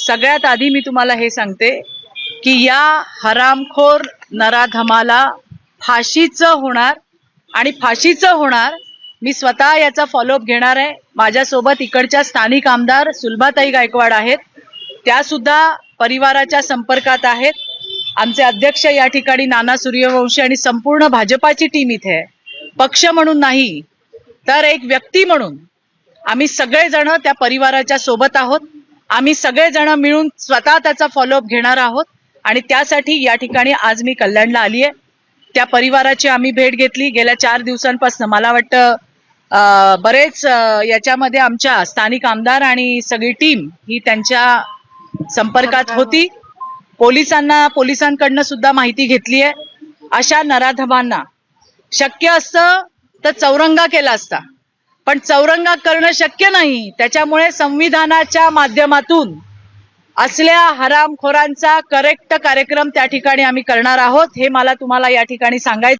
सगळ्यात आधी मी तुम्हाला हे सांगते की या हरामखोर नराधमाला फाशीचं होणार आणि फाशीचं होणार. मी स्वतः याचा फॉलोअप घेणार आहे. माझ्यासोबत इकडच्या स्थानिक आमदार सुलभाताई गायकवाड आहेत, त्या सुद्धा परिवाराच्या संपर्कात आहेत. आमचे अध्यक्ष या ठिकाणी नाना सूर्यवंशी आणि संपूर्ण भाजपाची टीम इथे आहे. पक्ष म्हणून नाही तर एक व्यक्ती म्हणून आम्ही सगळेजण त्या परिवाराच्या सोबत आहोत. आम्ही सगळेजण मिळून स्वतः त्याचा फॉलोअप घेणार आहोत आणि त्यासाठी या ठिकाणी आज मी कल्याणला आली आहे. त्या परिवाराची आम्ही भेट घेतली. गेल्या 4 दिवसांपासून मला वाटतं बरेच याच्यामध्ये आमच्या स्थानिक आमदार आणि सगळी टीम ही त्यांच्या संपर्कात होती. पोलिसांकडनं सुद्धा माहिती घेतली आहे. अशा नराधमांना शक्य असतं तर चौरंगा केला असता, पण चौरंगा करणं शक्य नाही. त्याच्यामुळे संविधानाच्या माध्यमातून असल्या हरामखोरांचा करेक्ट कार्यक्रम त्या ठिकाणी आम्ही करणार आहोत. हे मला तुम्हाला या ठिकाणी सांगायचं.